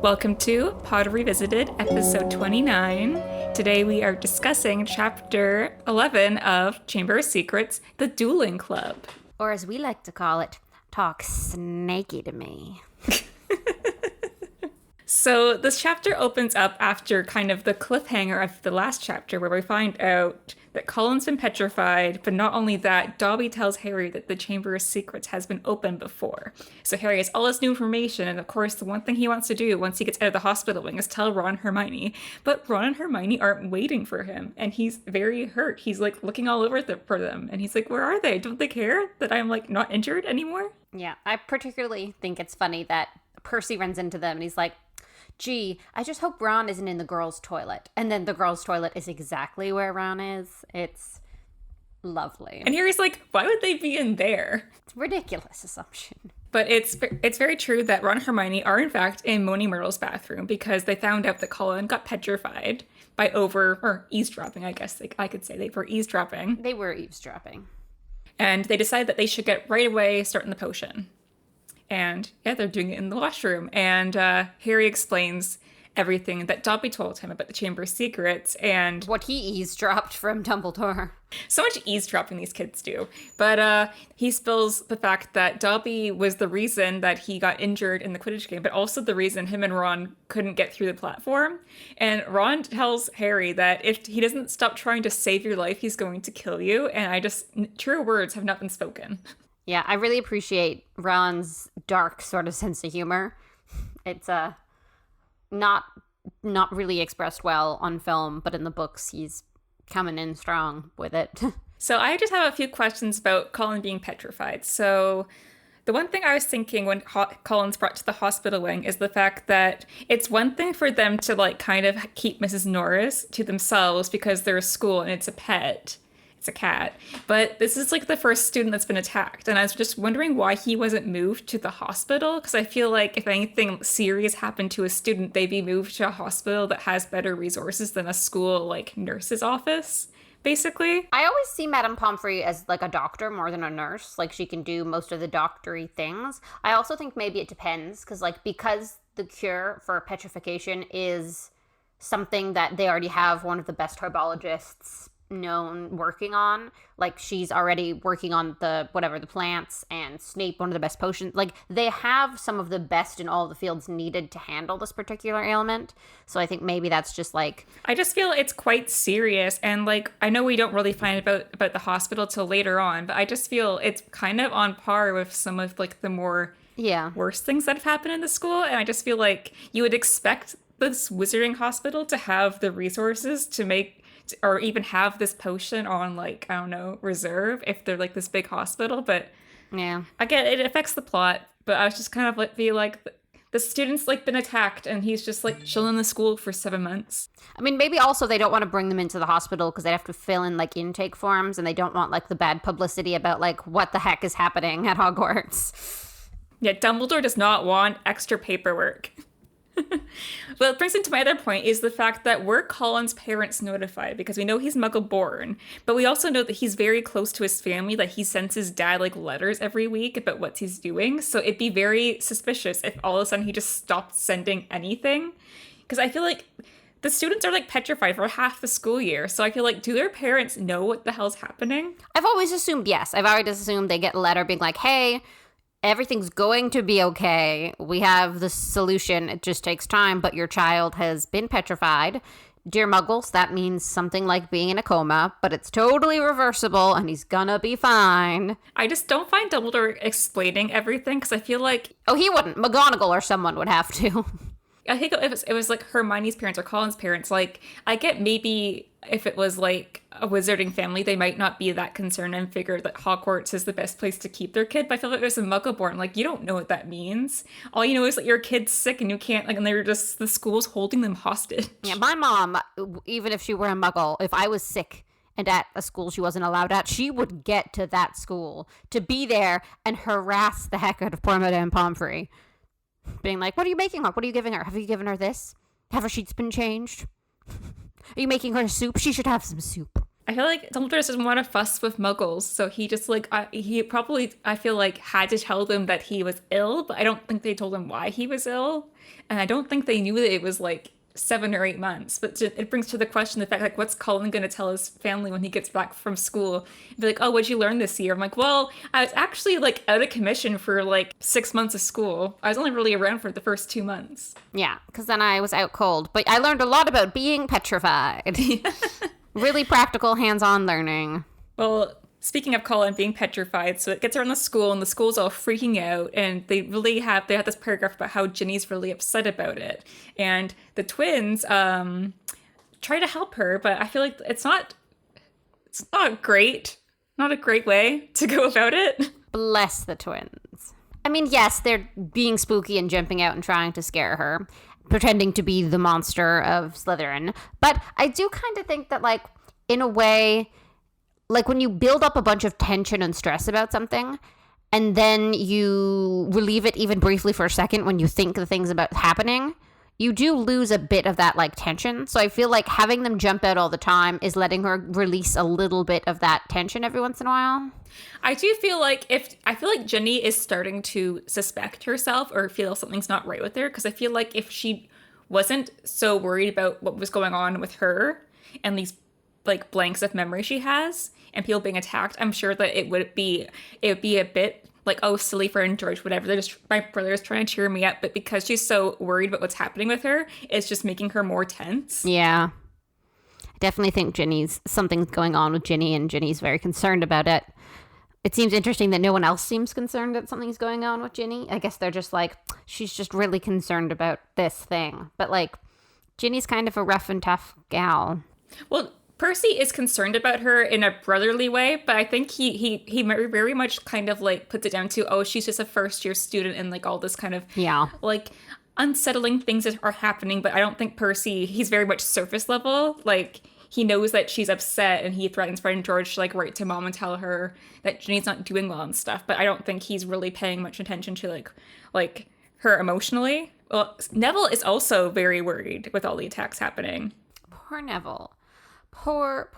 Welcome to Pod Revisited, episode 29. Today we are discussing chapter 11 of Chamber of Secrets, the Duelling Club. Or as we like to call it, talk snaky to me. So this chapter opens up after kind of the cliffhanger of the last chapter where we find out that Colin's been petrified, but not only that, Dobby tells Harry that the Chamber of Secrets has been opened before. So Harry has all this new information, and of course the one thing he wants to do once he gets out of the hospital wing is tell Ron and Hermione, but Ron and Hermione aren't waiting for him, and he's very hurt. He's like looking all over for them, and he's like, where are they? Don't they care that I'm like not injured anymore? Yeah, I particularly think it's funny that Percy runs into them and he's like, gee, I just hope Ron isn't in the girls' toilet. And then the girls' toilet is exactly where Ron is. It's lovely. And Harry's like, why would they be in there? It's a ridiculous assumption. But it's very true that Ron and Hermione are in fact in Moaning Myrtle's bathroom because they found out that Colin got petrified by eavesdropping, I guess I could say. They were eavesdropping. They were eavesdropping. And they decided that they should get right away starting the potion. And yeah, they're doing it in the washroom. And Harry explains everything that Dobby told him about the Chamber of Secrets and what he eavesdropped from Dumbledore. So much eavesdropping these kids do. But he spills the fact that Dobby was the reason that he got injured in the Quidditch game, but also the reason him and Ron couldn't get through the platform. And Ron tells Harry that if he doesn't stop trying to save your life, he's going to kill you. And true words have not been spoken. Yeah, I really appreciate Ron's dark sort of sense of humor. It's not really expressed well on film, but in the books he's coming in strong with it. So I just have a few questions about Colin being petrified. So the one thing I was thinking when Colin's brought to the hospital wing is the fact that it's one thing for them to like kind of keep Mrs. Norris to themselves because they're a school and it's a pet. It's a cat, but this is like the first student that's been attacked, and I was just wondering why he wasn't moved to the hospital, because I feel like if anything serious happened to a student, they'd be moved to a hospital that has better resources than a school like nurse's office, basically. I always see Madame Pomfrey as like a doctor more than a nurse. Like she can do most of the doctory things. I also think maybe it depends, because the cure for petrification is something that they already have one of the best herbologists known working on, like she's already working on the plants, and Snape one of the best potions. Like they have some of the best in all the fields needed to handle this particular ailment. So I think maybe that's just like, I just feel it's quite serious, and like I know we don't really find about the hospital till later on, but I just feel it's kind of on par with some of like the more worse things that have happened in the school. And I just feel like you would expect this wizarding hospital to have the resources to make or even have this potion on, like, I don't know, reserve if they're like this big hospital. But yeah, again, it affects the plot. But I was just kind of like, the student's like been attacked and he's just like chilling in the school for 7 months. I mean, maybe also they don't want to bring them into the hospital because they have to fill in like intake forms, and they don't want like the bad publicity about like what the heck is happening at Hogwarts. Yeah, Dumbledore does not want extra paperwork. Well, it brings me to my other point is the fact that were Colin's parents notified, because we know he's Muggle born, but we also know that he's very close to his family, that he sends his dad like letters every week about what he's doing. So it'd be very suspicious if all of a sudden he just stopped sending anything, because I feel like the students are like petrified for half the school year. So I feel like, do their parents know what the hell's happening? I've always assumed yes. I've always assumed they get a letter being like, hey, everything's going to be okay. We have the solution. It just takes time, but your child has been petrified. Dear Muggles, that means something like being in a coma, but it's totally reversible and he's gonna be fine. I just don't find Dumbledore explaining everything, because I feel like... Oh, he wouldn't. McGonagall or someone would have to. I think it was like Hermione's parents or Colin's parents. Like, I get maybe if it was like a wizarding family, they might not be that concerned and figure that Hogwarts is the best place to keep their kid. But I feel like it was a Muggle-born. Like, you don't know what that means. All you know is that your kid's sick and you can't, like, and they're just, the school's holding them hostage. Yeah, my mom, even if she were a Muggle, if I was sick and at a school she wasn't allowed at, she would get to that school to be there and harass the heck out of poor Madame Pomfrey. Being like, what are you making her? What are you giving her? Have you given her this? Have her sheets been changed? Are you making her soup? She should have some soup. I feel like Dumbledore doesn't want to fuss with muggles, so he just like he probably I feel like had to tell them that he was ill, but I don't think they told him why he was ill, and I don't think they knew that it was like 7 or 8 months. But it brings to the question the fact like what's Colin going to tell his family when he gets back from school? Be like, oh, what'd you learn this year? I'm like, well, I was actually like out of commission for like 6 months of school. I was only really around for the first 2 months. Yeah, because then I was out cold. But I learned a lot about being petrified. Really practical, hands-on learning. Well, speaking of Colin being petrified, so it gets around the school and the school's all freaking out and they have this paragraph about how Ginny's really upset about it. And the twins try to help her, but I feel like it's not great. Not a great way to go about it. Bless the twins. I mean, yes, they're being spooky and jumping out and trying to scare her, pretending to be the monster of Slytherin. But I do kind of think that, like, in a way, like when you build up a bunch of tension and stress about something, and then you relieve it even briefly for a second when you think the things about happening, you do lose a bit of that, like, tension. So I feel like having them jump out all the time is letting her release a little bit of that tension every once in a while. I do feel like Ginny is starting to suspect herself or feel something's not right with her, because I feel like if she wasn't so worried about what was going on with her and these like blanks of memory she has and people being attacked, I'm sure that it would be a bit like, oh, silly friend George, whatever. My brother is trying to cheer me up, but because she's so worried about what's happening with her, it's just making her more tense. Yeah. I definitely think something's going on with Ginny, and Ginny's very concerned about it. It seems interesting that no one else seems concerned that something's going on with Ginny. I guess they're just like, she's just really concerned about this thing. But, like, Ginny's kind of a rough and tough gal. Well, Percy is concerned about her in a brotherly way, but I think he very much kind of like puts it down to, oh, she's just a first year student and like all this kind of like unsettling things that are happening. But I don't think Percy, he's very much surface level. Like, he knows that she's upset and he threatens friend George to like write to mom and tell her that Ginny's not doing well and stuff. But I don't think he's really paying much attention to like her emotionally. Well, Neville is also very worried with all the attacks happening. Poor Neville. Poor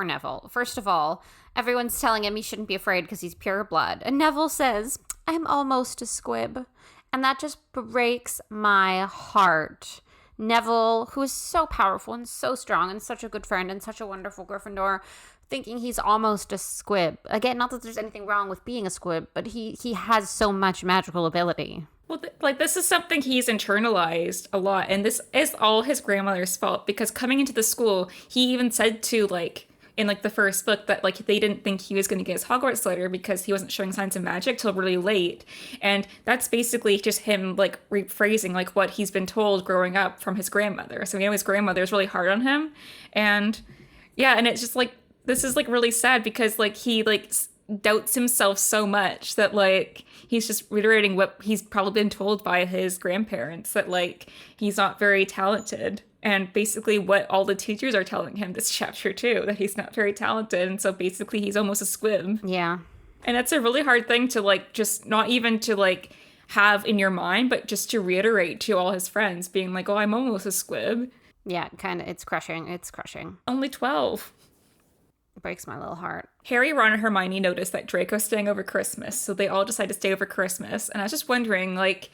Neville. First of all, everyone's telling him he shouldn't be afraid because he's pure blood. And Neville says, I'm almost a squib. And that just breaks my heart. Neville, who is so powerful and so strong and such a good friend and such a wonderful Gryffindor, thinking he's almost a squib. Again, not that there's anything wrong with being a squib, but he has so much magical ability. Well, this is something he's internalized a lot, and this is all his grandmother's fault, because coming into the school, he even said to, like, in, like, the first book that, like, they didn't think he was going to get his Hogwarts letter because he wasn't showing signs of magic till really late, and that's basically just him, like, rephrasing, like, what he's been told growing up from his grandmother. So, his grandmother is really hard on him, and, yeah, and it's just, like, this is, like, really sad because, like, he, like, doubts himself so much that, like, he's just reiterating what he's probably been told by his grandparents, that, like, he's not very talented. And basically what all the teachers are telling him this chapter too, that he's not very talented. And so basically he's almost a squib. Yeah. And that's a really hard thing to, like, just not even to, like, have in your mind, but just to reiterate to all his friends, being like, oh, I'm almost a squib. Yeah, kind of. It's crushing. Only 12. Breaks my little heart. Harry, Ron, and Hermione noticed that Draco's staying over Christmas, so they all decide to stay over Christmas. And I was just wondering, like,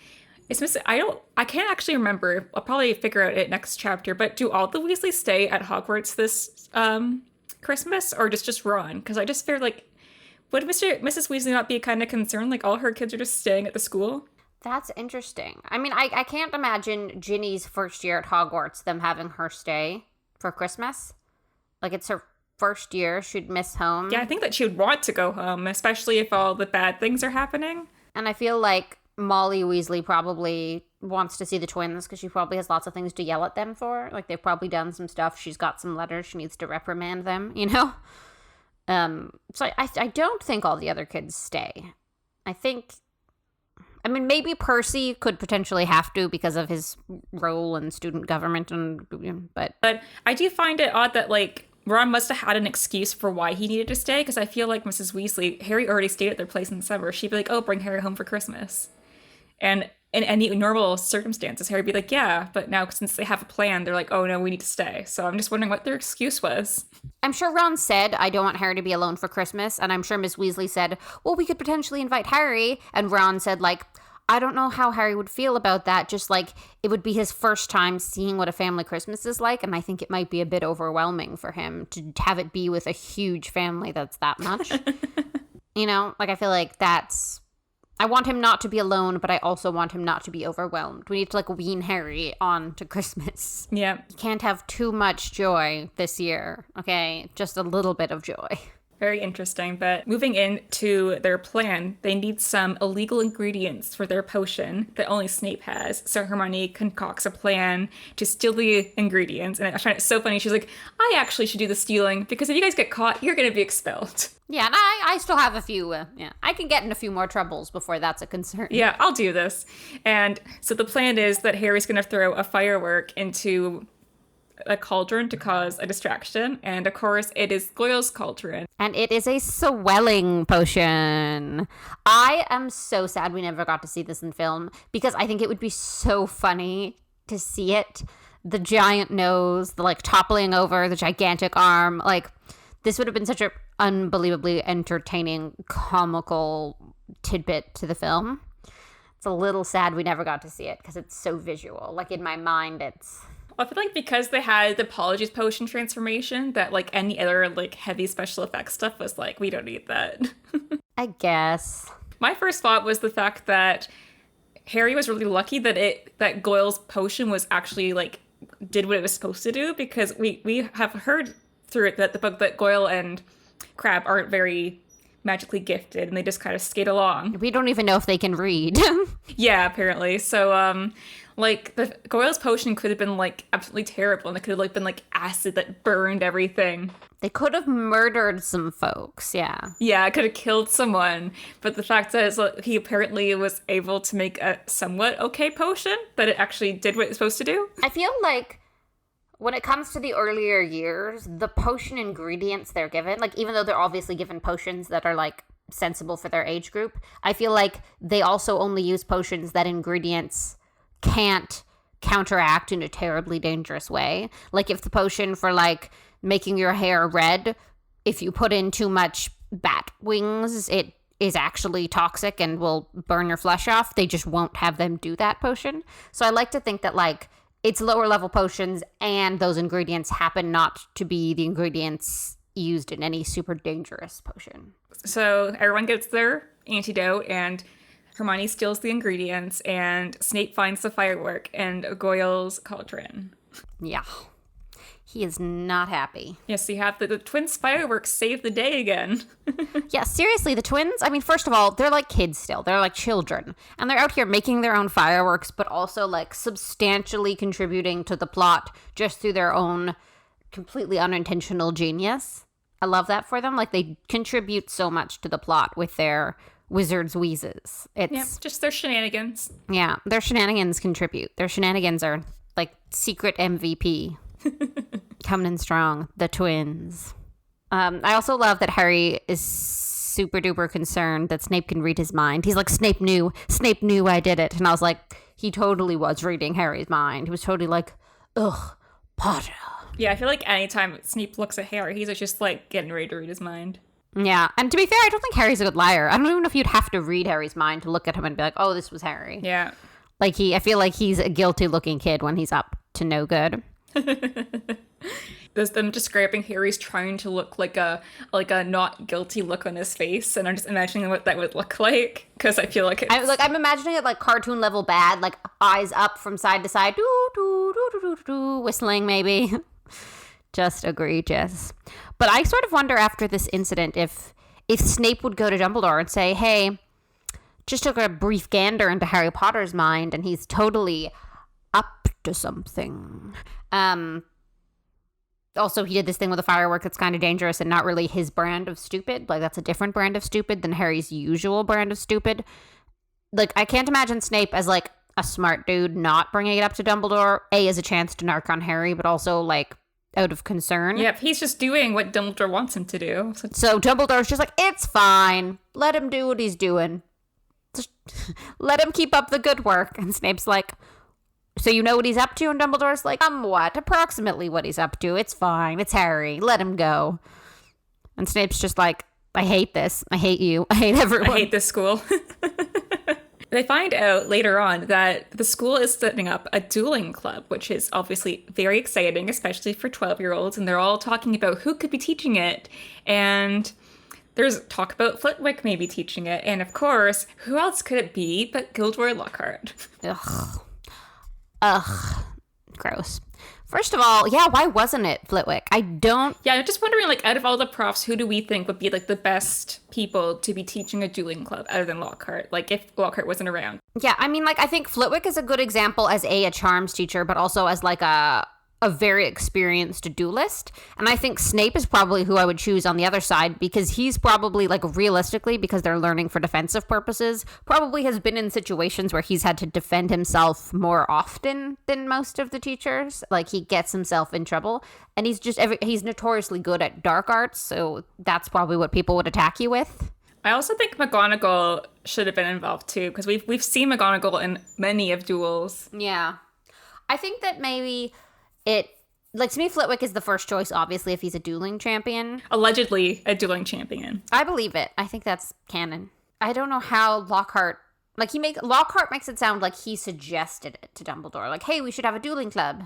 I can't actually remember. I'll probably figure out it next chapter. But do all the Weasleys stay at Hogwarts this Christmas, or just Ron? Because I just feel like, would Mrs. Weasley not be kind of concerned? Like, all her kids are just staying at the school. That's interesting. I mean, I can't imagine Ginny's first year at Hogwarts, them having her stay for Christmas. Like, it's her first year, she'd miss home. Yeah, I think that she would want to go home, especially if all the bad things are happening. And I feel like Molly Weasley probably wants to see the twins because she probably has lots of things to yell at them for. Like, they've probably done some stuff. She's got some letters. She needs to reprimand them, you know? So I don't think all the other kids stay. I mean, maybe Percy could potentially have to because of his role in student government, but I do find it odd that, like, Ron must have had an excuse for why he needed to stay, because I feel like Mrs. Weasley, Harry already stayed at their place in the summer. She'd be like, oh, bring Harry home for Christmas. And in any normal circumstances, Harry would be like, yeah, but now since they have a plan, they're like, oh no, we need to stay. So I'm just wondering what their excuse was. I'm sure Ron said, I don't want Harry to be alone for Christmas. And I'm sure Miss Weasley said, well, we could potentially invite Harry. And Ron said, like, I don't know how Harry would feel about that. Just like, it would be his first time seeing what a family Christmas is like. And I think it might be a bit overwhelming for him to have it be with a huge family that's that much. You know, like, I feel like I want him not to be alone, but I also want him not to be overwhelmed. We need to, like, wean Harry on to Christmas. Yeah. You can't have too much joy this year, okay? Just a little bit of joy. Very interesting. But moving into their plan, they need some illegal ingredients for their potion that only Snape has. So Hermione concocts a plan to steal the ingredients. And I find it so funny. She's like, I actually should do the stealing because if you guys get caught, you're going to be expelled. Yeah, and I still have a few, I can get in a few more troubles before that's a concern. Yeah, I'll do this. And so the plan is that Harry's going to throw a firework into a cauldron to cause a distraction, and of course it is Goyle's cauldron. And it is a swelling potion. I am so sad we never got to see this in film, because I think it would be so funny to see it. The giant nose, the like toppling over, the gigantic arm, like this would have been such an unbelievably entertaining, comical tidbit to the film. It's a little sad we never got to see it because it's so visual. Like in my mind, it's... I feel like because they had the Apologies potion transformation, that like any other like heavy special effects stuff was like, we don't need that. I guess. My first thought was the fact that Harry was really lucky that Goyle's potion was actually like did what it was supposed to do, because we have heard through it that the book that Goyle and Crabbe aren't very magically gifted and they just kind of skate along. We don't even know if they can read. Yeah, apparently. So like the Goyle's potion could have been like absolutely terrible, and it could have like been like acid that burned everything. They could have murdered some folks, yeah. Yeah, it could have killed someone. But the fact that he apparently was able to make a somewhat okay potion, that it actually did what it's supposed to do. I feel like when it comes to the earlier years, the potion ingredients they're given, like even though they're obviously given potions that are like sensible for their age group, I feel like they also only use potions that ingredients can't counteract in a terribly dangerous way. Like if the potion for like making your hair red, if you put in too much bat wings, it is actually toxic and will burn your flesh off. They just won't have them do that potion. So I like to think that like it's lower level potions and those ingredients happen not to be the ingredients used in any super dangerous potion. So everyone gets their antidote and Hermione steals the ingredients and Snape finds the firework and Goyle's cauldron. Yeah. He is not happy. Yes, you have the twins' fireworks save the day again. Yeah, seriously, the twins, I mean, first of all, they're like kids still. They're like children. And they're out here making their own fireworks, but also like substantially contributing to the plot just through their own completely unintentional genius. I love that for them. Like they contribute so much to the plot with their wizard's wheezes. It's just their shenanigans. Yeah, their shenanigans contribute. Their shenanigans are like secret MVP. Coming in strong, the twins. I also love that Harry is super duper concerned that Snape can read his mind. He's like, Snape knew I did it. And I was like, he totally was reading Harry's mind. He was totally like, ugh, Potter. Yeah, I feel like anytime Snape looks at Harry, he's just like getting ready to read his mind. Yeah, and to be fair, I don't think Harry's a good liar. I don't even know if you'd have to read Harry's mind to look at him and be like, oh, this was Harry. Yeah. Like I feel like he's a guilty looking kid when he's up to no good. There's them describing Harry's trying to look like a not guilty look on his face, and I'm just imagining what that would look like, because I feel like it's... I'm imagining it like cartoon level bad, like eyes up from side to side, doo, doo, doo, doo, doo, doo, whistling maybe. Just egregious. But I sort of wonder after this incident if Snape would go to Dumbledore and say, hey, just took a brief gander into Harry Potter's mind, and he's totally up to something. Also, he did this thing with a firework that's kind of dangerous and not really his brand of stupid. Like, that's a different brand of stupid than Harry's usual brand of stupid. Like, I can't imagine Snape as, like, a smart dude not bringing it up to Dumbledore. A, as a chance to narc on Harry, but also, like, out of concern. Yep, he's just doing what Dumbledore wants him to do. So Dumbledore's just like, it's fine. Let him do what he's doing. Just let him keep up the good work. And Snape's like, so you know what he's up to? And Dumbledore's like, what? Approximately what he's up to. It's fine. It's Harry. Let him go. And Snape's just like, I hate this. I hate you. I hate everyone. I hate this school. They find out later on that the school is setting up a dueling club, which is obviously very exciting, especially for 12-year-olds. And they're all talking about who could be teaching it. And there's talk about Flitwick maybe teaching it. And of course, who else could it be but Gilderoy Lockhart? Ugh. Gross. First of all, yeah, why wasn't it Flitwick? Yeah, I'm just wondering, like, out of all the profs, who do we think would be, like, the best people to be teaching a dueling club other than Lockhart? Like, if Lockhart wasn't around. Yeah, I mean, like, I think Flitwick is a good example as a charms teacher, but also as, like, a very experienced duelist. And I think Snape is probably who I would choose on the other side, because he's probably, like, realistically, because they're learning for defensive purposes, probably has been in situations where he's had to defend himself more often than most of the teachers. Like, he gets himself in trouble, and he's notoriously good at dark arts, so that's probably what people would attack you with. I also think McGonagall should have been involved too, because we've seen McGonagall in many of duels. Yeah. I think that maybe to me, Flitwick is the first choice, obviously, if he's a dueling champion. Allegedly a dueling champion. I believe it. I think that's canon. I don't know how Lockhart makes it sound like he suggested it to Dumbledore. Like, hey, we should have a dueling club.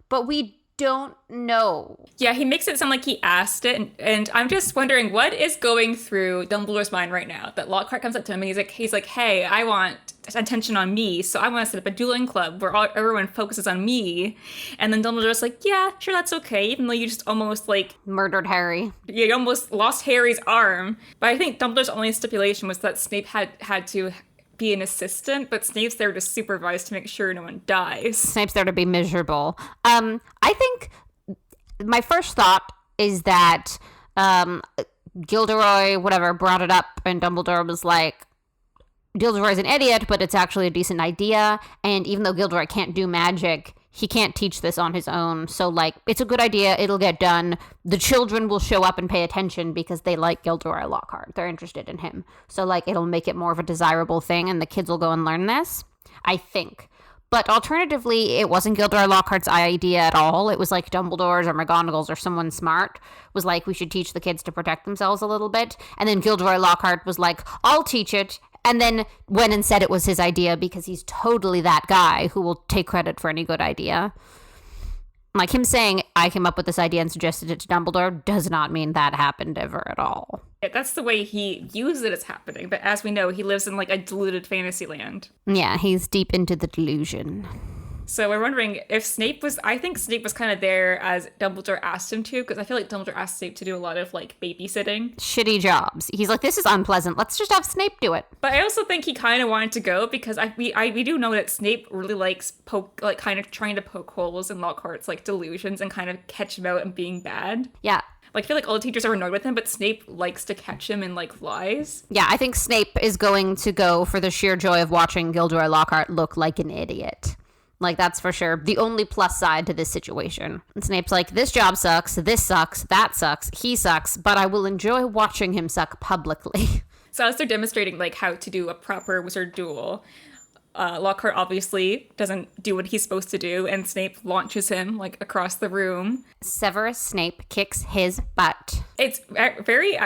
But we don't know. Yeah, he makes it sound like he asked it, and I'm just wondering what is going through Dumbledore's mind right now. That Lockhart comes up to him and he's like, hey, I want attention on me, so I want to set up a dueling club where everyone focuses on me. And then Dumbledore's like, yeah, sure, that's okay, even though you just almost, like, murdered Harry. You almost lost Harry's arm. But I think Dumbledore's only stipulation was that Snape had to be an assistant, but Snape's there to supervise to make sure no one dies. Snape's there to be miserable. I think my first thought is that Gilderoy, whatever, brought it up, and Dumbledore was like, Gilderoy's an idiot, but it's actually a decent idea, and even though Gilderoy can't do magic, he can't teach this on his own, so, like, it's a good idea, it'll get done, the children will show up and pay attention because they like Gilderoy Lockhart, they're interested in him, so, like, it'll make it more of a desirable thing, and the kids will go and learn this, I think. But alternatively, it wasn't Gilderoy Lockhart's idea at all. It was like Dumbledore's or McGonagall's or someone smart was like, we should teach the kids to protect themselves a little bit. And then Gilderoy Lockhart was like, I'll teach it. And then went and said it was his idea because he's totally that guy who will take credit for any good idea. Like, him saying, I came up with this idea and suggested it to Dumbledore does not mean that happened ever at all. Yeah, that's the way he views it as happening. But as we know, he lives in, like, a deluded fantasy land. Yeah, he's deep into the delusion. So we're wondering if I think Snape was kind of there as Dumbledore asked him to, because I feel like Dumbledore asked Snape to do a lot of, like, babysitting. Shitty jobs. He's like, this is unpleasant. Let's just have Snape do it. But I also think he kind of wanted to go because we do know that Snape really likes kind of trying to poke holes in Lockhart's, like, delusions and kind of catch him out and being bad. Yeah. Like, I feel like all the teachers are annoyed with him, but Snape likes to catch him in, like, lies. Yeah, I think Snape is going to go for the sheer joy of watching Gilderoy Lockhart look like an idiot. Like, that's for sure the only plus side to this situation. And Snape's like, this job sucks, this sucks, that sucks, he sucks, but I will enjoy watching him suck publicly. So as they're demonstrating, like, how to do a proper wizard duel, Lockhart obviously doesn't do what he's supposed to do, and Snape launches him, like, across the room. Severus Snape kicks his butt. It's very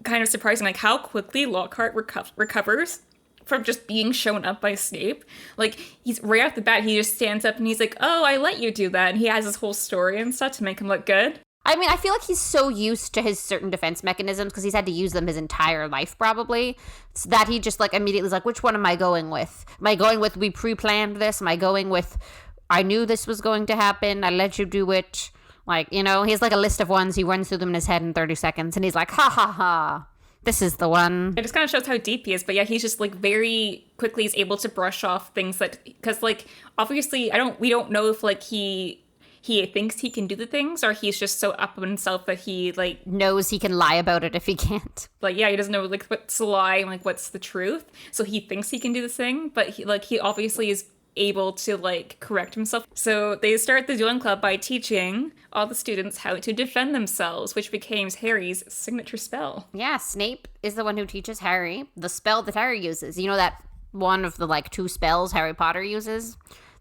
kind of surprising, like, how quickly Lockhart recovers from just being shown up by Snape. Like, he's right off the bat, he just stands up and he's like, oh, I let you do that. And he has his whole story and stuff to make him look good. I mean, I feel like he's so used to his certain defense mechanisms because he's had to use them his entire life, probably, so that he just, like, immediately is like, which one am I going with? Am I going with, we pre-planned this? Am I going with, I knew this was going to happen, I let you do it? Like, you know, he has, like, a list of ones, he runs through them in his head in 30 seconds, and he's like, ha ha ha. This is the one. It just kind of shows how deep he is. But yeah, he's just, like, very quickly is able to brush off things that, because, like, obviously we don't know if, like, he thinks he can do the things, or he's just so up on himself that he, like, knows he can lie about it if he can't. Like, yeah, he doesn't know, like, what's a lie and, like, what's the truth. So he thinks he can do this thing, but he obviously is able to like correct himself. So they start the Dueling Club by teaching all the students how to defend themselves, which became Harry's signature spell. Yeah, Snape is the one who teaches Harry the spell that Harry uses. You know that one of the like 2 spells Harry Potter uses?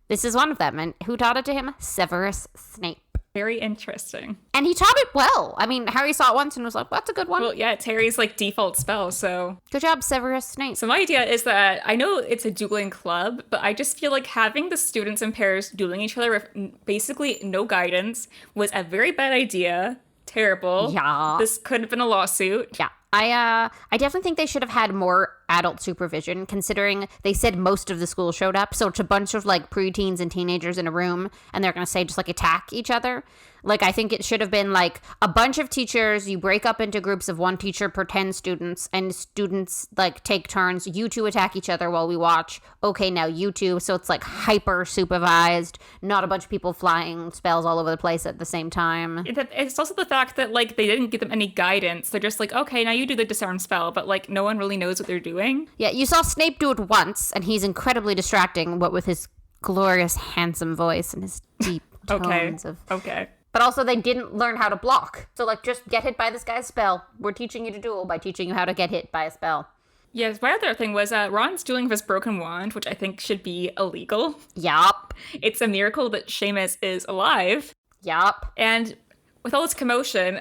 This is one of them. And who taught it to him? Severus Snape. Very interesting. And he taught it well. I mean, Harry saw it once and was like, that's a good one. Well, yeah, it's Harry's like default spell, so. Good job, Severus Snape. So my idea is that I know it's a dueling club, but I just feel like having the students in pairs dueling each other with basically no guidance was a very bad idea. Terrible. Yeah. This could have been a lawsuit. Yeah. I definitely think they should have had more adult supervision, considering they said most of the school showed up. So it's a bunch of like preteens and teenagers in a room, and they're going to say just like attack each other. Like, I think it should have been like a bunch of teachers. You break up into groups of 1 teacher per 10 students, and students like take turns. You 2 attack each other while we watch. Okay, now you 2. So it's like hyper supervised, not a bunch of people flying spells all over the place at the same time. It's also the fact that like they didn't give them any guidance. They're just like, okay, now you do the disarm spell, but like no one really knows what they're doing. Yeah, you saw Snape do it once, and he's incredibly distracting, what with his glorious, handsome voice and his deep tones of... Okay. But also, they didn't learn how to block. So, like, just get hit by this guy's spell. We're teaching you to duel by teaching you how to get hit by a spell. Yes, my other thing was Ron's dueling with his broken wand, which I think should be illegal. Yup. It's a miracle that Seamus is alive. Yup. And with all this commotion,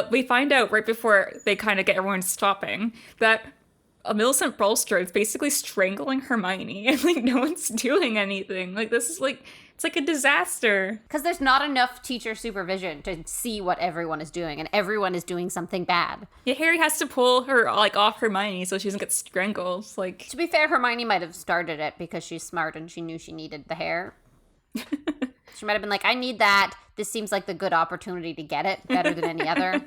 we find out right before they kind of get everyone stopping that Millicent Bulstrode is basically strangling Hermione, and like no one's doing anything. Like this is like it's like a disaster. Because there's not enough teacher supervision to see what everyone is doing, and everyone is doing something bad. Yeah, Harry has to pull her like off Hermione so she doesn't get strangled. Like, to be fair, Hermione might have started it because she's smart and she knew she needed the hair. She might have been like, I need that. This seems like the good opportunity to get it better than any other.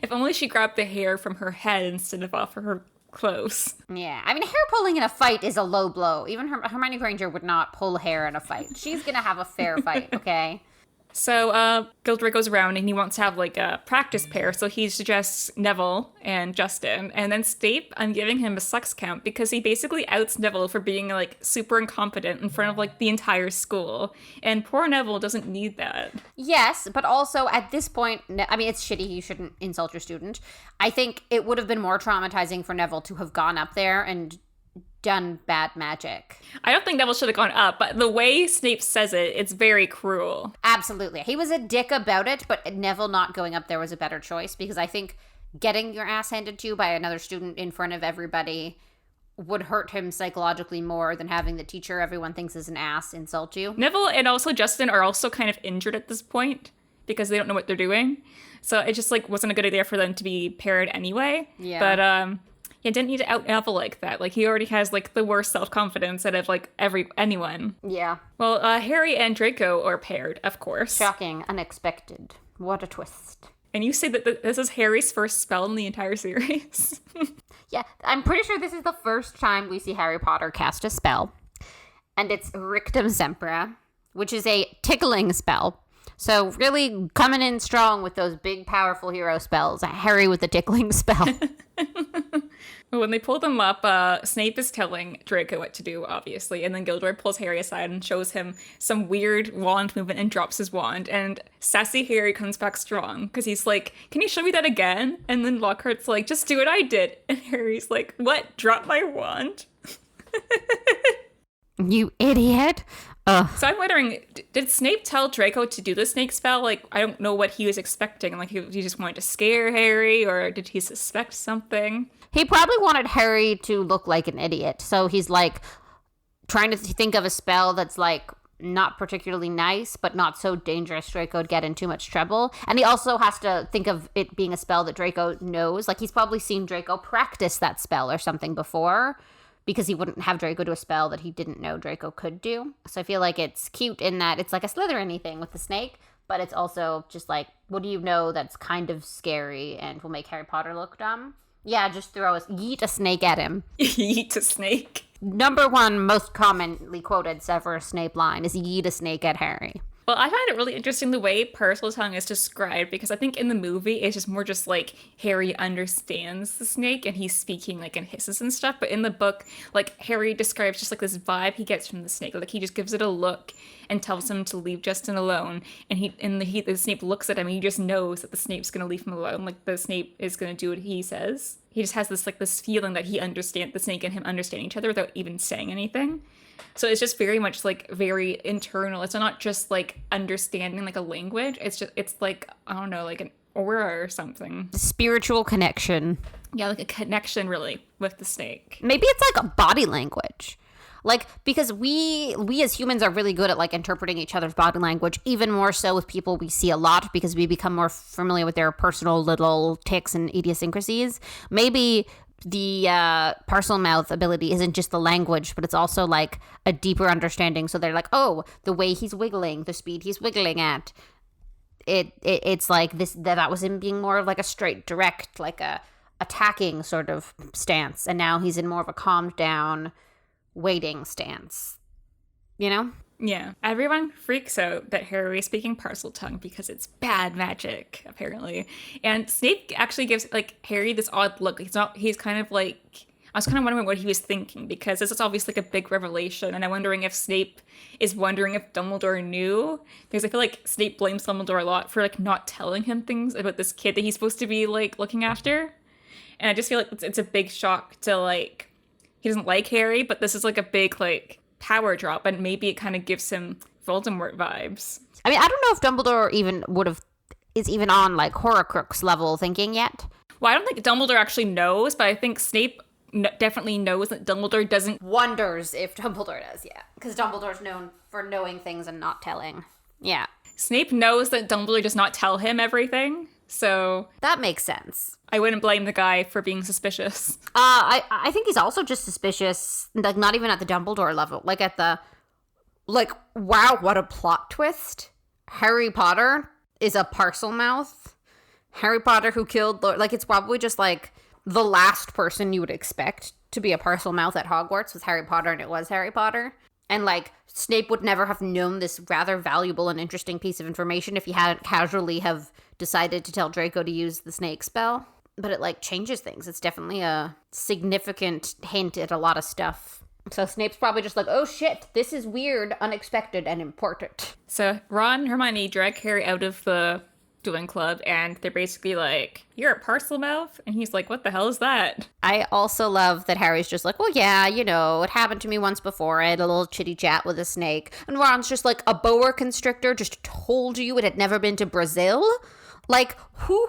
If only she grabbed the hair from her head instead of off of her clothes. Yeah, I mean, hair pulling in a fight is a low blow. Even Hermione Granger would not pull hair in a fight. She's gonna have a fair fight, okay? So, Gilderoy goes around and he wants to have like a practice pair. So he suggests Neville and Justin. And then Snape, I'm giving him a sucks count because he basically outs Neville for being like super incompetent in front of like the entire school. And poor Neville doesn't need that. Yes, but also at this point, I mean, it's shitty. You shouldn't insult your student. I think it would have been more traumatizing for Neville to have gone up there and done bad magic. I don't think Neville should have gone up, but the way Snape says it, it's very cruel. Absolutely. He was a dick about it, but Neville not going up there was a better choice because I think getting your ass handed to you by another student in front of everybody would hurt him psychologically more than having the teacher everyone thinks is an ass insult you. Neville and also Justin are also kind of injured at this point because they don't know what they're doing. So it just like wasn't a good idea for them to be paired anyway. Yeah. But you didn't need to out Neville like that. Like, he already has, like, the worst self-confidence out of, like, anyone. Yeah. Well, Harry and Draco are paired, of course. Shocking. Unexpected. What a twist. And you say that this is Harry's first spell in the entire series? Yeah, I'm pretty sure this is the first time we see Harry Potter cast a spell. And it's Rictum Sempra, which is a tickling spell. So really coming in strong with those big, powerful hero spells. Harry with the tickling spell. When they pull them up, Snape is telling Draco what to do, obviously, and then Gilderoy pulls Harry aside and shows him some weird wand movement and drops his wand, and sassy Harry comes back strong, because he's like, can you show me that again? And then Lockhart's like, just do what I did. And Harry's like, what? Drop my wand? You idiot. Ugh. So I'm wondering, did Snape tell Draco to do the snake spell? Like, I don't know what he was expecting. Like, he just wanted to scare Harry, or did he suspect something? He probably wanted Harry to look like an idiot. So he's like trying to think of a spell that's like not particularly nice, but not so dangerous Draco would get in too much trouble. And he also has to think of it being a spell that Draco knows. Like, he's probably seen Draco practice that spell or something before, because he wouldn't have Draco do a spell that he didn't know Draco could do. So I feel like it's cute in that it's like a Slytherin thing with the snake, but it's also just like, what do you know that's kind of scary and will make Harry Potter look dumb? Yeah, just yeet a snake at him. Yeet a snake. Number one most commonly quoted Severus Snape line is yeet a snake at Harry. Well, I find it really interesting the way Parseltongue is described because I think in the movie it's just more just like Harry understands the snake and he's speaking like in hisses and stuff. But in the book, like Harry describes just like this vibe he gets from the snake. Like he just gives it a look and tells him to leave Justin alone. And the Snape looks at him and he just knows that the Snape's gonna leave him alone. Like the Snape is gonna do what he says. He just has this feeling that he understands the snake and him understand each other without even saying anything. So it's just very much like very internal. It's not just like understanding like a language. It's like, I don't know, like an aura or something. Spiritual connection. Yeah, like a connection really with the snake. Maybe it's like a body language. Like, because we as humans are really good at like interpreting each other's body language, even more so with people we see a lot because we become more familiar with their personal little tics and idiosyncrasies. Maybe the Parselmouth ability isn't just the language, but it's also like a deeper understanding. So they're like, oh, the way he's wiggling, the speed he's wiggling at, it's like this that was him being more of like a straight, direct, like a attacking sort of stance, and now he's in more of a calmed down, waiting stance. You know? Yeah. Everyone freaks out that Harry is speaking Parseltongue because it's bad magic, apparently. And Snape actually gives, like, Harry this odd look. He's kind of like, I was kind of wondering what he was thinking because this is obviously like a big revelation. And I'm wondering if Snape is wondering if Dumbledore knew. Because I feel like Snape blames Dumbledore a lot for, like, not telling him things about this kid that he's supposed to be, like, looking after. And I just feel like it's a big shock to, like, he doesn't like Harry, but this is, like, a big, like, power drop, and maybe it kind of gives him Voldemort vibes. I mean, I don't know if Dumbledore is even on like Horcrux level thinking yet. Well, I don't think Dumbledore actually knows, but I think Snape definitely knows that Dumbledore doesn't. Wonders if Dumbledore does, yeah. Because Dumbledore's known for knowing things and not telling. Yeah. Snape knows that Dumbledore does not tell him everything, so that makes sense. I wouldn't blame the guy for being suspicious. I think he's also just suspicious, like not even at the Dumbledore level, like at the, like, wow, what a plot twist. Harry Potter is a Parselmouth. Harry Potter who killed, like, it's probably just like the last person you would expect to be a Parselmouth at Hogwarts was Harry Potter, and it was Harry Potter. And like Snape would never have known this rather valuable and interesting piece of information if he hadn't casually have decided to tell Draco to use the snake spell. But it, like, changes things. It's definitely a significant hint at a lot of stuff. So Snape's probably just like, oh shit, this is weird, unexpected, and important. So Ron and Hermione drag Harry out of the Duelling Club, and they're basically like, you're a Parselmouth? And he's like, what the hell is that? I also love that Harry's just like, well, yeah, you know, it happened to me once before. I had a little chitty chat with a snake. And Ron's just like, a boa constrictor just told you it had never been to Brazil? Like, who?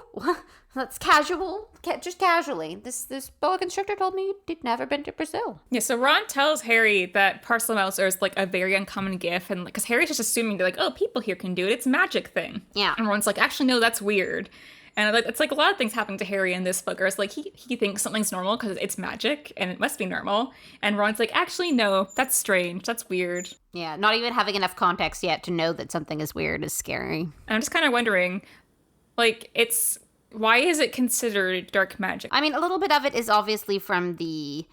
That's casual. Just casually. This boa constrictor told me you'd never been to Brazil. Yeah, so Ron tells Harry that Parselmouths are like a very uncommon gift, and because Harry's just assuming they're like, oh, people here can do it. It's a magic thing. Yeah. And Ron's like, actually, no, that's weird. And it's like a lot of things happening to Harry in this book. Or it's like he thinks something's normal because it's magic and it must be normal. And Ron's like, actually, no, that's strange. That's weird. Yeah, not even having enough context yet to know that something is weird is scary. And I'm just kind of wondering, like, why is it considered dark magic? I mean, a little bit of it is obviously from the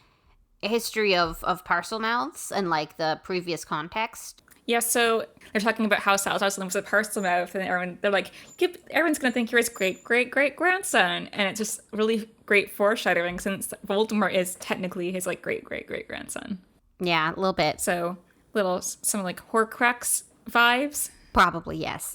history of Parselmouths and, like, the previous context. Yeah, so they're talking about how Salazar was a Parselmouth, and they're like, everyone's going to think you're his great-great-great-grandson. And it's just really great foreshadowing since Voldemort is technically his, like, great-great-great-grandson. Yeah, a little bit. So, some, like, Horcrux vibes. Probably, yes.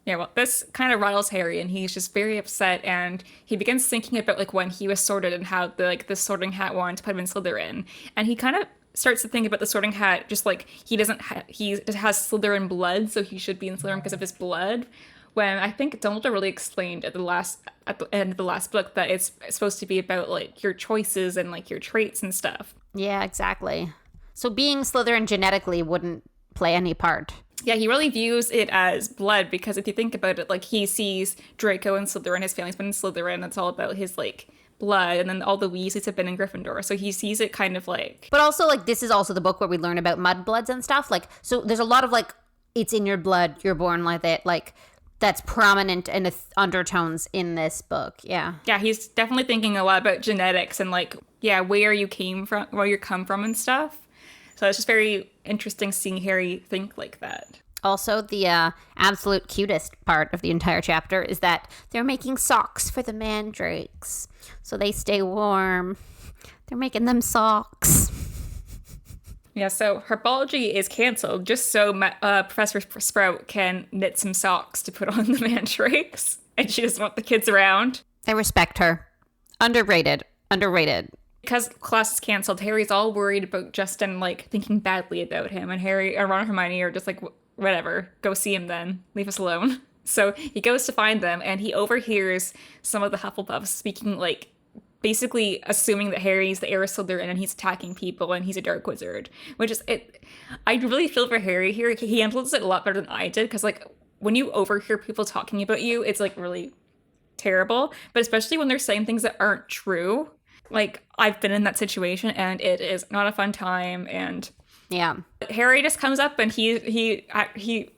Yeah, well, this kind of rattles Harry, and he's just very upset, and he begins thinking about, like, when he was sorted and how the sorting hat wanted to put him in Slytherin. And he kind of starts to think about the sorting hat just like he has Slytherin blood, so he should be in Slytherin because of his blood. When I think Dumbledore really explained at the end of the last book that it's supposed to be about, like, your choices and, like, your traits and stuff. Yeah, exactly. So being Slytherin genetically wouldn't play any part. Yeah, he really views it as blood because if you think about it, like, he sees Draco in Slytherin, his family's been in Slytherin, it's all about his, like, blood, and then all the Weasleys have been in Gryffindor, so he sees it kind of like... But also, like, this is also the book where we learn about mudbloods and stuff, like, so there's a lot of, like, it's in your blood, you're born like it, like, that's prominent in the undertones in this book, yeah. Yeah, he's definitely thinking a lot about genetics and, like, yeah, where you come from and stuff. So it's just very interesting seeing Harry think like that. Also, the absolute cutest part of the entire chapter is that they're making socks for the mandrakes so they stay warm. They're making them socks. Yeah, so herbology is canceled just so Professor Sprout can knit some socks to put on the mandrakes, and she doesn't want the kids around. I respect her. Underrated. Because class is canceled, Harry's all worried about Justin, like, thinking badly about him, and Harry and Ron and Hermione are just like, whatever, go see him then. Leave us alone. So he goes to find them, and he overhears some of the Hufflepuffs speaking, like, basically assuming that Harry's the heir Slytherin and he's attacking people and he's a dark wizard, which is it. I really feel for Harry here. He handles it a lot better than I did, because like when you overhear people talking about you, it's like really terrible. But especially when they're saying things that aren't true. Like I've been in that situation and it is not a fun time. And yeah, Harry just comes up and he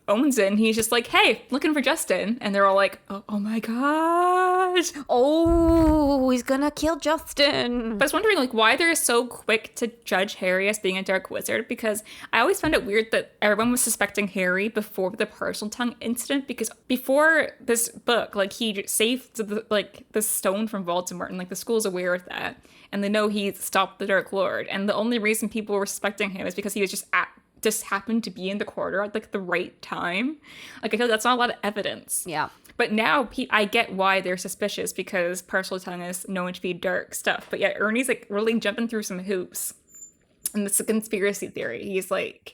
owns it, and he's just like, hey, looking for Justin. And they're all like, oh my god, oh, he's gonna kill Justin. But I was wondering like why they're so quick to judge Harry as being a dark wizard, because I always found it weird that everyone was suspecting Harry before the parcel tongue incident, because before this book, like he saved the stone from Voldemort, and like the school's aware of that. And they know he stopped the Dark Lord. And the only reason people were suspecting him is because he was just happened to be in the corridor at like the right time. Like I feel like that's not a lot of evidence. Yeah. But now I get why they're suspicious, because Parseltongue is known to be dark stuff. But yeah, Ernie's like really jumping through some hoops. And it's a conspiracy theory. He's like,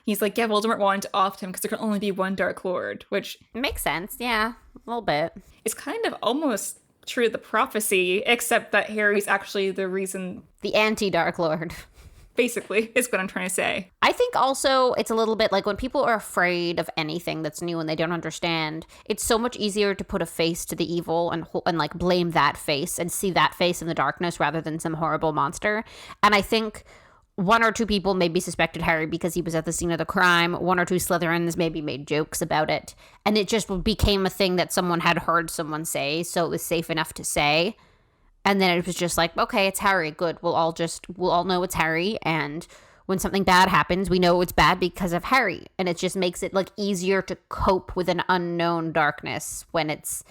yeah, Voldemort wanted to off him because there can only be one Dark Lord, which makes sense. Yeah, a little bit. It's kind of almost true to the prophecy, except that Harry's actually the reason. The anti-Dark Lord. Basically, is what I'm trying to say. I think also it's a little bit like when people are afraid of anything that's new and they don't understand, it's so much easier to put a face to the evil and like blame that face and see that face in the darkness rather than some horrible monster. And I think one or two people maybe suspected Harry because he was at the scene of the crime. One or two Slytherins maybe made jokes about it. And it just became a thing that someone had heard someone say, so it was safe enough to say. And then it was just like, okay, it's Harry. Good. We'll all know it's Harry. And when something bad happens, we know it's bad because of Harry. And it just makes it like easier to cope with an unknown darkness when it's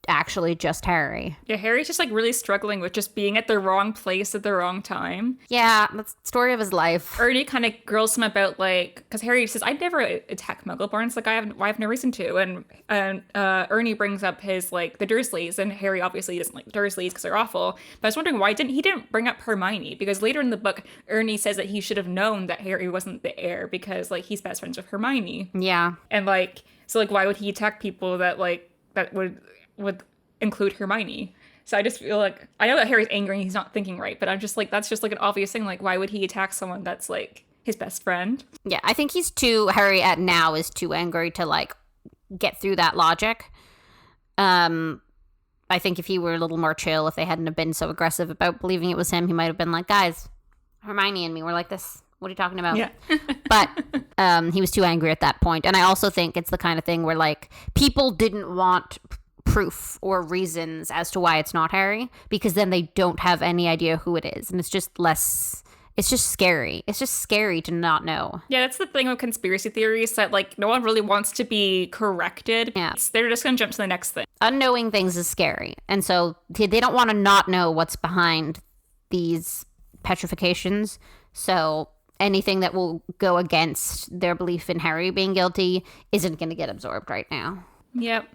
actually just Harry. Yeah, Harry's just like really struggling with just being at the wrong place at the wrong time. Yeah, that's the story of his life. Ernie kind of grills him about like, because Harry says, I'd never attack Muggleborns, like I have no reason to. And Ernie brings up his like the Dursleys, and Harry obviously doesn't like Dursleys because they're awful. But I was wondering why he didn't bring up Hermione, because later in the book Ernie says that he should have known that Harry wasn't the heir because like he's best friends with Hermione. Yeah. And like so like why would he attack people that would include Hermione? So I just feel like, I know that Harry's angry and he's not thinking right, but I'm just like, that's just like an obvious thing. Like, why would he attack someone that's like his best friend? Yeah, I think Harry at now is too angry to like get through that logic. I think if he were a little more chill, if they hadn't have been so aggressive about believing it was him, he might have been like, guys, Hermione and me were like this. What are you talking about? Yeah. But he was too angry at that point. And I also think it's the kind of thing where like people didn't want proof or reasons as to why it's not Harry, because then they don't have any idea who it is, and it's just scary. It's just scary to not know. Yeah, that's the thing with conspiracy theories, that like no one really wants to be corrected. Yeah, they're just gonna jump to the next thing. Unknowing things is scary, and so they don't want to not know what's behind these petrifications. So anything that will go against their belief in Harry being guilty isn't going to get absorbed right now. Yep.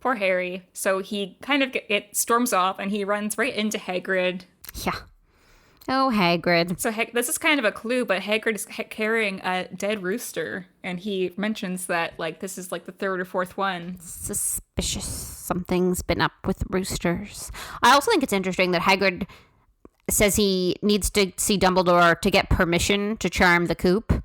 Poor Harry. So he kind of storms off and he runs right into Hagrid. Yeah. Oh, Hagrid. So this is kind of a clue, but Hagrid is carrying a dead rooster. And he mentions that like this is like the third or fourth one. Suspicious. Something's been up with roosters. I also think it's interesting that Hagrid says he needs to see Dumbledore to get permission to charm the coop.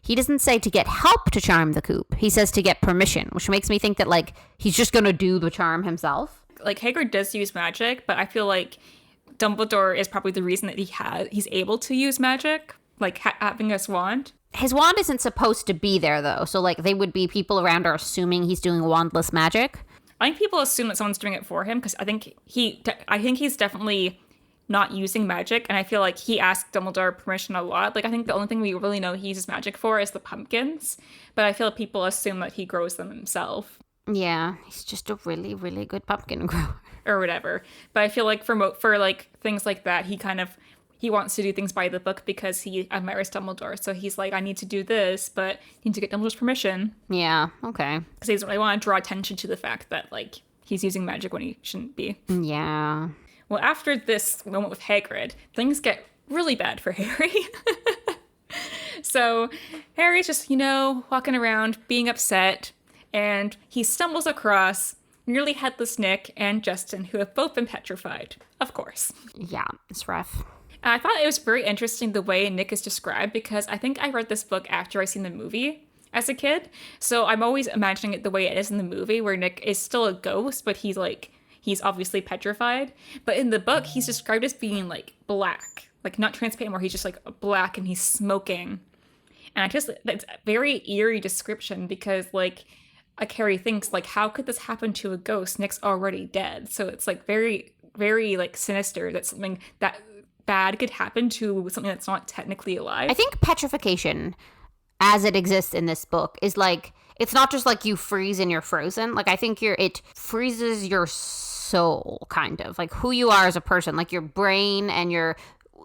He doesn't say to get help to charm the coop. He says to get permission, which makes me think that, like, he's just going to do the charm himself. Like, Hagrid does use magic, but I feel like Dumbledore is probably the reason that he's able to use magic, like having a wand. His wand isn't supposed to be there, though. So, like, people around are assuming he's doing wandless magic. I think people assume that someone's doing it for him, because I think he's definitely not using magic, and I feel like he asked Dumbledore permission a lot. Like, I think the only thing we really know he uses magic for is the pumpkins, but I feel like people assume that he grows them himself. Yeah, he's just a really, really good pumpkin grower. Or whatever. But I feel like for like things like that, he wants to do things by the book because he admires Dumbledore. So he's like, I need to do this, but I need to get Dumbledore's permission. Yeah, okay. Because he doesn't really want to draw attention to the fact that, like, he's using magic when he shouldn't be. Yeah. Well, after this moment with Hagrid, things get really bad for Harry. So Harry's just, walking around, being upset, and he stumbles across nearly headless Nick and Justin, who have both been petrified, of course. Yeah, it's rough. I thought it was very interesting the way Nick is described, because I think I read this book after I seen the movie as a kid. So I'm always imagining it the way it is in the movie, where Nick is still a ghost, but he's obviously petrified. But in the book, he's described as being like black, like not transparent, where he's just like black and he's smoking. And that's a very eerie description, because like Harry thinks, like, how could this happen to a ghost? Nick's already dead. So it's like very, very like sinister that something that bad could happen to something that's not technically alive. I think petrification, as it exists in this book, is like, it's not just like you freeze and you're frozen. Like, I think it freezes your soul, kind of like who you are as a person, like your brain and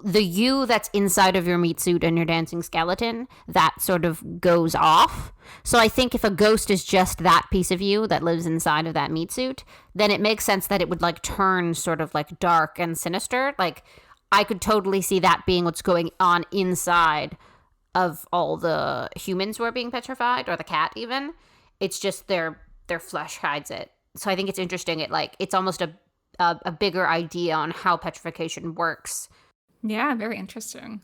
the you that's inside of your meat suit and your dancing skeleton, that sort of goes off. So I think if a ghost is just that piece of you that lives inside of that meat suit, then it makes sense that it would like turn sort of like dark and sinister. Like, I could totally see that being what's going on inside of all the humans who are being petrified, or the cat even. It's just their flesh hides it. So I think it's interesting. It's almost a bigger idea on how petrification works. Yeah, very interesting.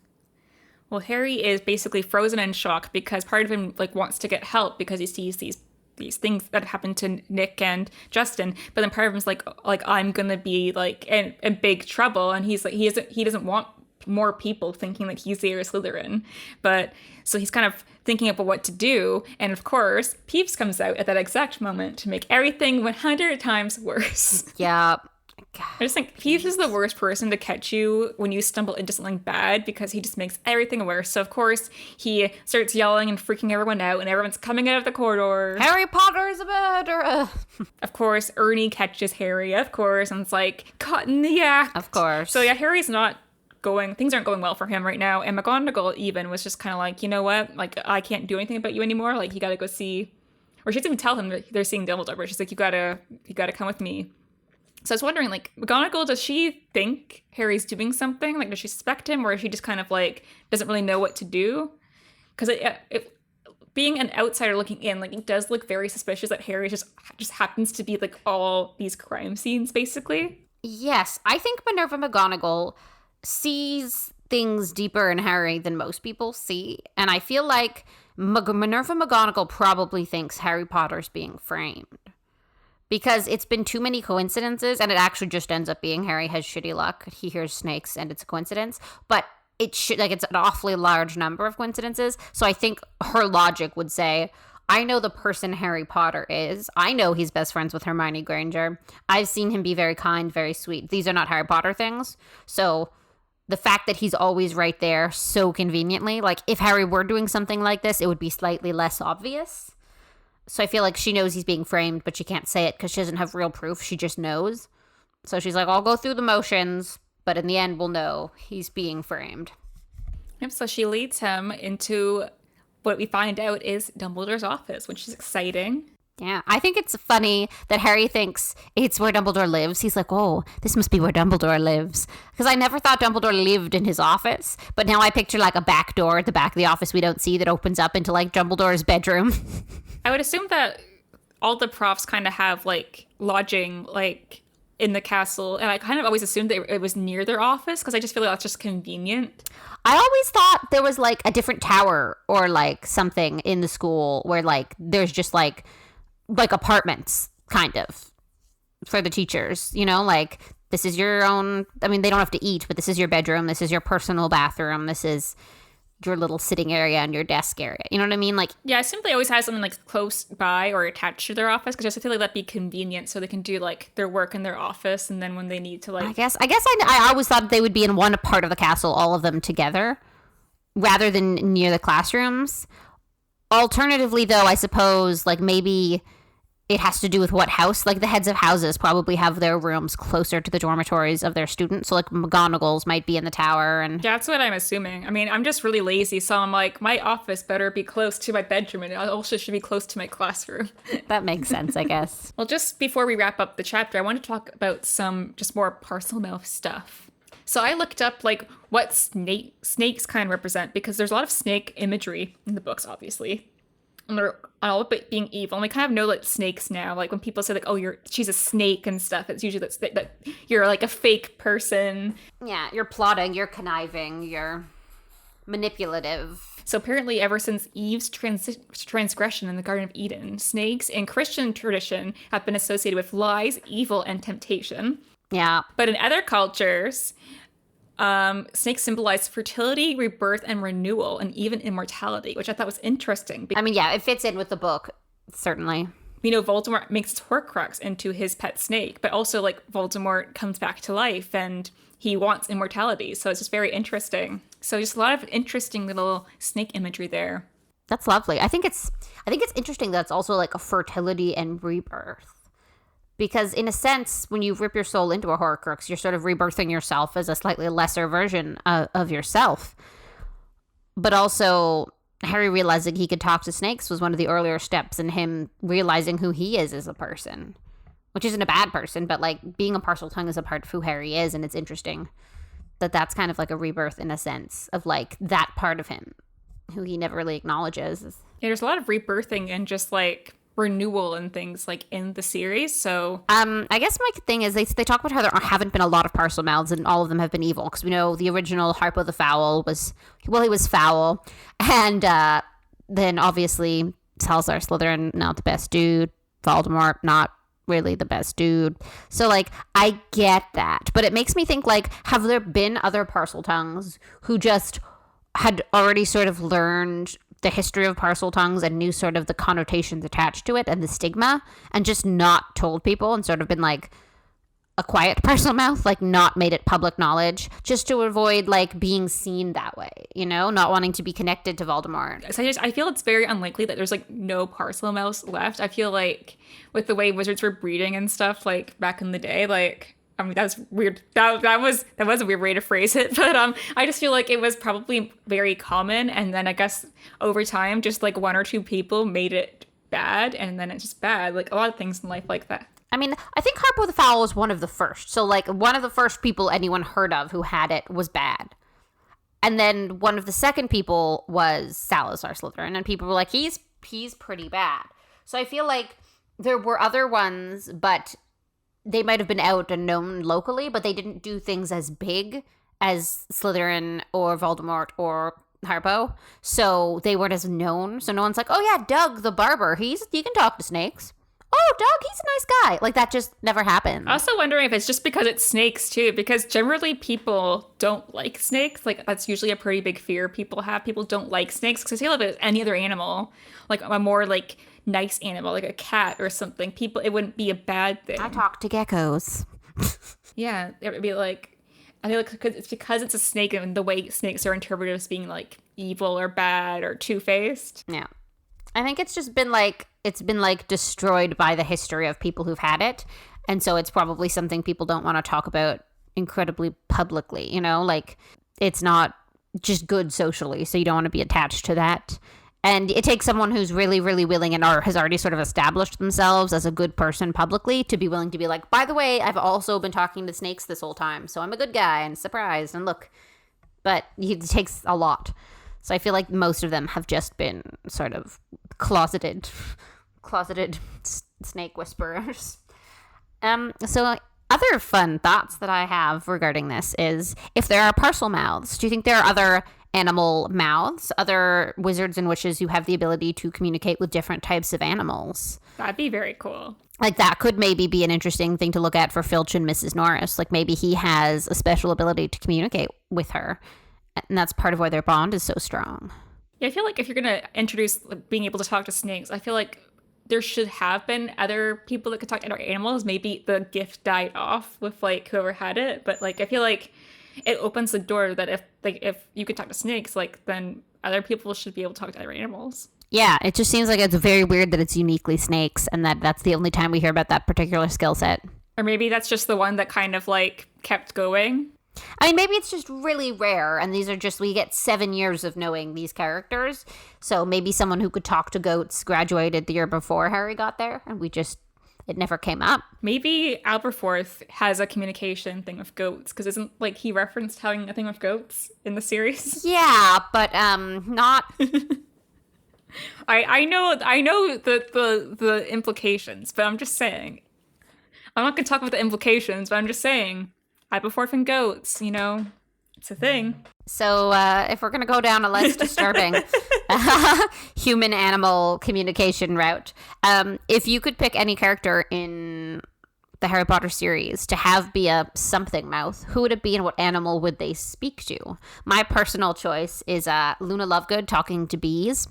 Well, Harry is basically frozen in shock because part of him like wants to get help because he sees these things that happen to Nick and Justin, but then part of him's like I'm gonna be like in big trouble, and he's like he doesn't want more people thinking that he's the heir of Slytherin, but so he's kind of thinking about what to do, and of course Peeves comes out at that exact moment to make everything 100 times worse. Yeah. God. I just think Peeves is the worst person to catch you when you stumble into something bad, because he just makes everything worse. So of course he starts yelling and freaking everyone out, and everyone's coming out of the corridor. Harry Potter is a murderer. Of course, Ernie catches Harry, of course, and it's like caught in the act. Of course. So yeah, things aren't going well for him right now. And McGonagall even was just kind of like, you know what? Like, I can't do anything about you anymore. Like, you gotta go see, or she doesn't even tell him that they're seeing Dumbledore, but she's like, you gotta come with me. So I was wondering, like, McGonagall, does she think Harry's doing something? Like, does she suspect him, or is she just kind of, like, doesn't really know what to do? Because being an outsider looking in, like, it does look very suspicious that Harry just happens to be, like, all these crime scenes, basically. Yes, I think Minerva McGonagall sees things deeper in Harry than most people see. And I feel like Minerva McGonagall probably thinks Harry Potter's being framed. Because it's been too many coincidences, and it actually just ends up being Harry has shitty luck. He hears snakes, and it's a coincidence. But it's an awfully large number of coincidences. So I think her logic would say, I know the person Harry Potter is. I know he's best friends with Hermione Granger. I've seen him be very kind, very sweet. These are not Harry Potter things. So the fact that he's always right there so conveniently, like if Harry were doing something like this, it would be slightly less obvious. So I feel like she knows he's being framed, but she can't say it because she doesn't have real proof. She just knows. So she's like, I'll go through the motions, but in the end, we'll know he's being framed. Yep, so she leads him into what we find out is Dumbledore's office, which is exciting. Yeah, I think it's funny that Harry thinks it's where Dumbledore lives. He's like, oh, this must be where Dumbledore lives. Because I never thought Dumbledore lived in his office. But now I picture like a back door at the back of the office we don't see that opens up into like Dumbledore's bedroom. I would assume that all the profs kind of have like lodging like in the castle. And I kind of always assumed that it was near their office because I just feel like that's just convenient. I always thought there was like a different tower or like something in the school where like there's just like apartments kind of for the teachers, you know, like this is your own, I mean, they don't have to eat, but this is your bedroom, this is your personal bathroom, this is your little sitting area and your desk area. You know what I mean? Like, Yeah, I simply always have something like close by or attached to their office because I feel like that'd be convenient so they can do like their work in their office and then when they need to like. I always thought they would be in one part of the castle, all of them together, rather than near the classrooms. Alternatively, though, I suppose like maybe it has to do with what house. Like the heads of houses probably have their rooms closer to the dormitories of their students. So like McGonagall's might be in the tower, and That's what I'm assuming. I mean, I'm just really lazy, so I'm like, my office better be close to my bedroom and it also should be close to my classroom. that makes sense, I guess. Well, just before we wrap up the chapter, I want to talk about some just more parcel mouth stuff. So I looked up like what snakes kind of represent because there's a lot of snake imagery in the books, obviously. And they're all about being evil. And we kind of know like snakes now. Like when people say like, "Oh, she's a snake" and stuff, it's usually that you're like a fake person. Yeah, you're plotting, you're conniving, you're manipulative. So apparently, ever since Eve's transgression in the Garden of Eden, snakes in Christian tradition have been associated with lies, evil, and temptation. Yeah. But in other cultures, snakes symbolize fertility, rebirth, and renewal, and even immortality, which I thought was interesting. I mean, yeah, it fits in with the book, certainly. You know, Voldemort makes Horcrux into his pet snake, but also, like, Voldemort comes back to life, and he wants immortality, so it's just very interesting. So just a lot of interesting little snake imagery there. That's lovely. I think it's interesting that it's also, like, a fertility and rebirth. Because in a sense, when you rip your soul into a Horcrux, you're sort of rebirthing yourself as a slightly lesser version of yourself. But also, Harry realizing he could talk to snakes was one of the earlier steps in him realizing who he is as a person. Which isn't a bad person, but like being a Parseltongue is a part of who Harry is, and it's interesting that that's kind of like a rebirth in a sense of like that part of him who he never really acknowledges. Yeah, there's a lot of rebirthing and just like renewal and things like in the series. So I guess my thing is they talk about how there haven't been a lot of parcel mouths and all of them have been evil, because we know the original Harpo the Foul he was foul, and then obviously Salazar Slytherin, not the best dude. Voldemort, not really the best dude. So like I get that, but it makes me think like, have there been other Parseltongues who just had already sort of learned the history of Parseltongues and knew sort of the connotations attached to it and the stigma, and just not told people and sort of been like a quiet Parselmouth, like not made it public knowledge, just to avoid like being seen that way, you know, not wanting to be connected to Voldemort. So I feel it's very unlikely that there's like no Parselmouths left. I feel like with the way wizards were breeding and stuff like back in the day, like I mean, that's weird. That was a weird way to phrase it, but I just feel like it was probably very common, and then I guess over time, just like one or two people made it bad, and then it's just bad. Like a lot of things in life like that. I mean, I think Harpo the Foul was one of the first. So like one of the first people anyone heard of who had it was bad, and then one of the second people was Salazar Slytherin, and people were like, he's pretty bad. So I feel like there were other ones, but they might have been out and known locally, but they didn't do things as big as Slytherin or Voldemort or Harpo. So they weren't as known. So no one's like, oh yeah, Doug the barber, he can talk to snakes. Oh, Doug, he's a nice guy. Like that just never happened. Also wondering if it's just because it's snakes too, because generally people don't like snakes. Like that's usually a pretty big fear people have. People don't like snakes because they feel like any other animal, like a more like nice animal, like a cat or something, it wouldn't be a bad thing. I talk to geckos. Yeah, it would be like, I feel like because it's a snake and the way snakes are interpreted as being like evil or bad or two-faced. Yeah. I think it's just been like, destroyed by the history of people who've had it. And so it's probably something people don't want to talk about incredibly publicly, you know, like it's not just good socially. So you don't want to be attached to that. And it takes someone who's really, really willing and has already sort of established themselves as a good person publicly to be willing to be like, by the way, I've also been talking to snakes this whole time, so I'm a good guy and surprised and look. But it takes a lot. So I feel like most of them have just been sort of closeted snake whisperers. So other fun thoughts that I have regarding this is, if there are parcel mouths, do you think there are other animal mouths, other wizards and witches who have the ability to communicate with different types of animals? That'd be very cool. Like that could maybe be an interesting thing to look at for Filch and Mrs. Norris. Like maybe he has a special ability to communicate with her And that's part of why their bond is so strong. Yeah, I feel like if you're going to introduce being able to talk to snakes, I feel like there should have been other people that could talk to other animals. Maybe the gift died off with like whoever had it, but like I feel like it opens the door that if you could talk to snakes, like then other people should be able to talk to other animals. Yeah, it just seems like it's very weird that it's uniquely snakes and that's the only time we hear about that particular skill set. Or maybe that's just the one that kind of like kept going. I mean, maybe it's just really rare, and these are just, we get 7 years of knowing these characters. So maybe someone who could talk to goats graduated the year before Harry got there, and it never came up. Maybe Aberforth has a communication thing with goats, because isn't like he referenced having a thing with goats in the series? Yeah, but not. I know the implications, but I'm just saying. I'm not gonna talk about the implications, but I'm just saying. Aberforth and goats, it's a thing. So if we're going to go down a less disturbing human-animal communication route, if you could pick any character in the Harry Potter series to have be a something mouth, who would it be and what animal would they speak to? My personal choice is Luna Lovegood talking to bees.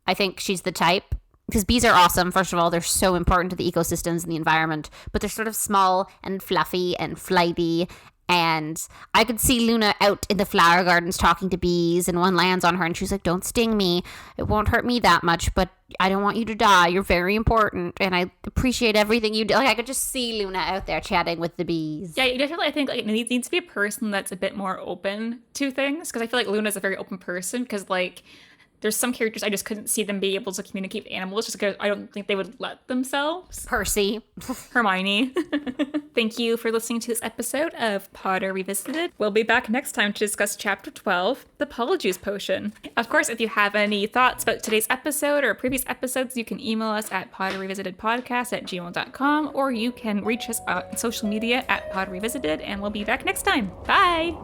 I think she's the type. Because bees are awesome. First of all, they're so important to the ecosystems and the environment, but they're sort of small and fluffy and flighty. And I could see Luna out in the flower gardens talking to bees, and one lands on her and she's like, "Don't sting me. It won't hurt me that much, but I don't want you to die. You're very important, and I appreciate everything you do." Like, I could just see Luna out there chatting with the bees. Yeah, definitely. I think like it needs to be a person that's a bit more open to things, because I feel like Luna's a very open person, because like there's some characters I just couldn't see them be able to communicate with animals just because I don't think they would let themselves. Percy. Hermione. Thank you for listening to this episode of Potter Revisited. We'll be back next time to discuss Chapter 12, the Polyjuice Potion. Of course, if you have any thoughts about today's episode or previous episodes, you can email us at potterrevisitedpodcast@gmail.com, or you can reach us on social media at Potter Revisited, and we'll be back next time. Bye!